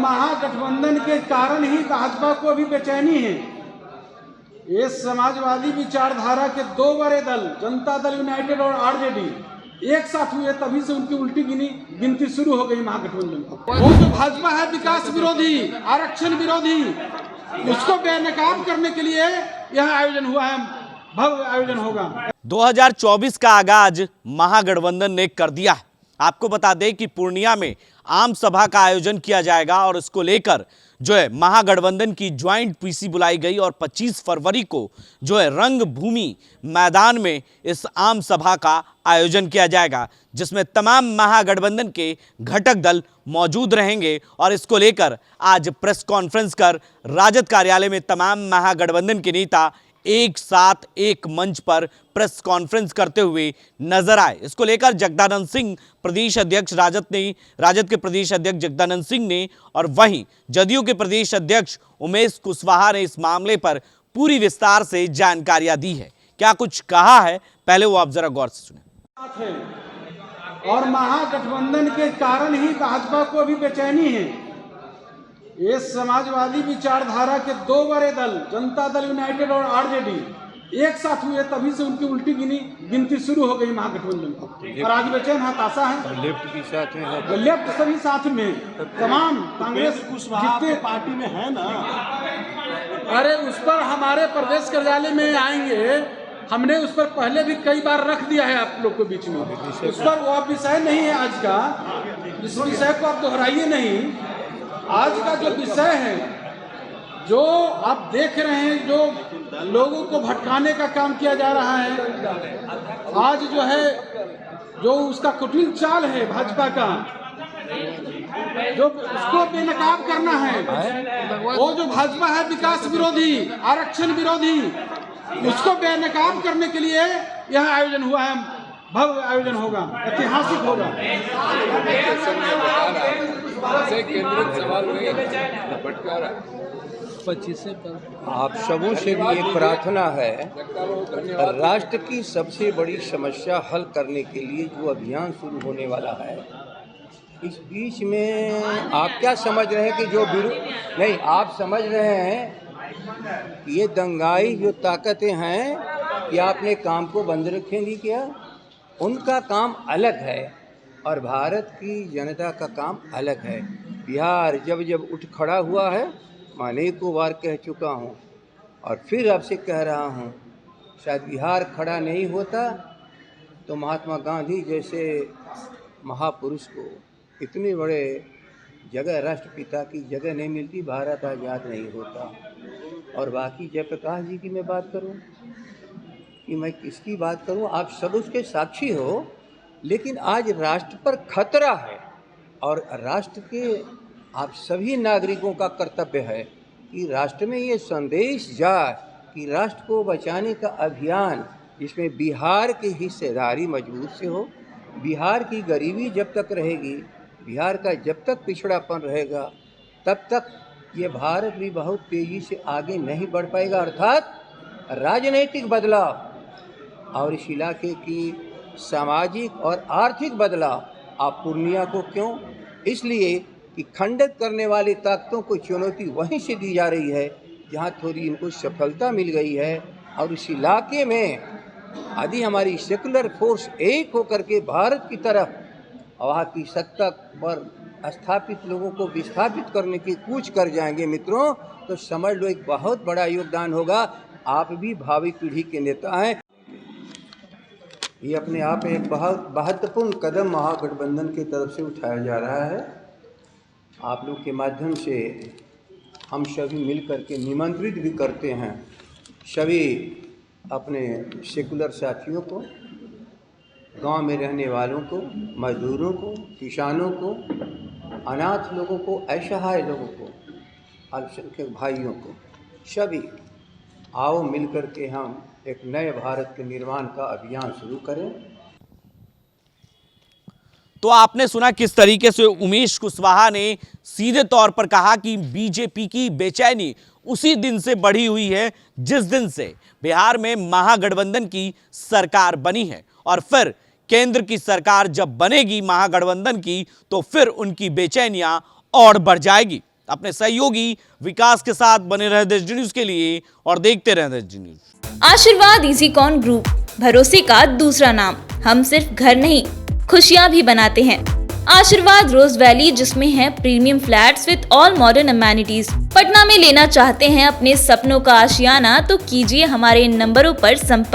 महागठबंधन के कारण ही भाजपा को अभी बेचैनी है। ये समाजवादी विचारधारा के दो बड़े दल, जनता दल यूनाइटेड और आरजेडी, एक साथ हुए तभी से उनकी उल्टी गिनती शुरू हो गई महागठबंधन को। वो जो भाजपा है विकास विरोधी, आरक्षण विरोधी, उसको बेनकाब करने के लिए यह आयोजन हुआ है, भव्य आयोजन होगा। 2024 का आगाज महागठबंधन ने कर दिया है। आपको बता दें कि पूर्णिया में आम सभा का आयोजन किया जाएगा और इसको लेकर जो है महागठबंधन की ज्वाइंट पीसी बुलाई गई और 25 फरवरी को जो है रंगभूमि मैदान में इस आम सभा का आयोजन किया जाएगा, जिसमें तमाम महागठबंधन के घटक दल मौजूद रहेंगे। और इसको लेकर आज प्रेस कॉन्फ्रेंस कर राजद कार्यालय में तमाम महागठबंधन के नेता एक साथ एक मंच पर प्रेस कॉन्फ्रेंस करते हुए नजर आए। इसको लेकर जगदानंद सिंह प्रदेश अध्यक्ष राजद के प्रदेश अध्यक्ष जगदानंद सिंह ने और वहीं जदयू के प्रदेश अध्यक्ष उमेश कुशवाहा ने इस मामले पर पूरी विस्तार से जानकारियां दी है। क्या कुछ कहा है, पहले वो आप जरा गौर से सुने। और महागठबंधन के कारण ही भाजपा को अभी बेचैनी है। ये समाजवादी विचारधारा के दो बड़े दल, जनता दल यूनाइटेड और आरजेडी, एक साथ हुए तभी से उनकी उल्टी गिनती शुरू हो गई महागठबंधन को। और आज बेचैन हताशा है। लेफ्ट भी साथ में, लेफ्ट सभी साथ में, तमाम कांग्रेस जितने पार्टी में है ना। अरे उस पर हमारे प्रदेश कार्यालय में आएंगे, हमने उस पर पहले भी कई बार रख दिया है आप लोग के बीच में। उस पर वो विषय नहीं है आज का, इस विषय को आप दोहराइए नहीं। आज का जो विषय है, जो आप देख रहे हैं, जो लोगों को भटकाने का काम किया जा रहा है, आज जो है जो उसका कुटिल चाल है भाजपा का, जो उसको बेनकाब करना है, वो जो भाजपा है विकास विरोधी, आरक्षण विरोधी, उसको बेनकाब करने के लिए यह आयोजन हुआ है, भव्य आयोजन होगा, ऐतिहासिक होगा। आप सबों से भी एक प्रार्थना है, राष्ट्र की सबसे बड़ी समस्या हल करने के लिए जो अभियान शुरू होने वाला है, इस बीच में आप क्या समझ रहे हैं कि जो नहीं, आप समझ रहे हैं कि ये दंगाई जो ताकतें हैं कि आपने काम को बंद रखेंगी क्या? उनका काम अलग है और भारत की जनता का काम अलग है। बिहार जब जब उठ खड़ा हुआ है, मैं अनेकों बार कह चुका हूँ और फिर आपसे कह रहा हूँ, शायद बिहार खड़ा नहीं होता तो महात्मा गांधी जैसे महापुरुष को इतने बड़े जगह, राष्ट्रपिता की जगह नहीं मिलती, भारत आज़ाद नहीं होता। और बाकी जयप्रकाश जी की मैं बात करूं कि मैं किसकी बात करूं, आप सब उसके साक्षी हो। लेकिन आज राष्ट्र पर खतरा है और राष्ट्र के आप सभी नागरिकों का कर्तव्य है कि राष्ट्र में ये संदेश जाए कि राष्ट्र को बचाने का अभियान, जिसमें बिहार की हिस्सेदारी मजबूत से हो। बिहार की गरीबी जब तक रहेगी, बिहार का जब तक पिछड़ापन रहेगा, तब तक ये भारत भी बहुत तेज़ी से आगे नहीं बढ़ पाएगा। अर्थात राजनीतिक बदलाव और इस इलाके की सामाजिक और आर्थिक बदलाव। आप पूर्णिया को क्यों? इसलिए कि खंडित करने वाली ताकतों को चुनौती वहीं से दी जा रही है जहां थोड़ी इनको सफलता मिल गई है। और इस इलाके में यदि हमारी सेकुलर फोर्स एक होकर के भारत की तरफ वहाँ की सत्ता पर स्थापित लोगों को विस्थापित करने की कूच कर जाएंगे मित्रों, तो समझ लो एक बहुत बड़ा योगदान होगा। आप भी भावी पीढ़ी के नेता हैं। ये अपने आप एक बहुत महत्वपूर्ण कदम महागठबंधन की तरफ से उठाया जा रहा है। आप लोग के माध्यम से हम सभी मिलकर के निमंत्रित भी करते हैं सभी अपने सेकुलर साथियों को, गांव में रहने वालों को, मजदूरों को, किसानों को, अनाथ लोगों को, असहाय लोगों को, अल्पसंख्यक भाइयों को, सभी आओ मिलकर के हम एक नए भारत के निर्माण का अभियान शुरू करें। तो आपने सुना किस तरीके से उमेश कुशवाहा ने सीधे तौर पर कहा कि बीजेपी की बेचैनी उसी दिन से बढ़ी हुई है जिस दिन से बिहार में महागठबंधन की सरकार बनी है, और फिर केंद्र की सरकार जब बनेगी महागठबंधन की, तो फिर उनकी बेचैनियां और बढ़ जाएगी। अपने सहयोगी विकास के साथ बने रहे देश जी न्यूज के लिए और देखते रहे देश जी न्यूज। आशीर्वाद इजीकॉन ग्रुप, भरोसे का दूसरा नाम। हम सिर्फ घर नहीं, खुशियां भी बनाते हैं। आशीर्वाद रोज वैली, जिसमें है premium flats with all modern amenities. Patna में लेना चाहते हैं अपने सपनों का आशियाना, तो कीजिए हमारे इन नंबरों पर संपर्क।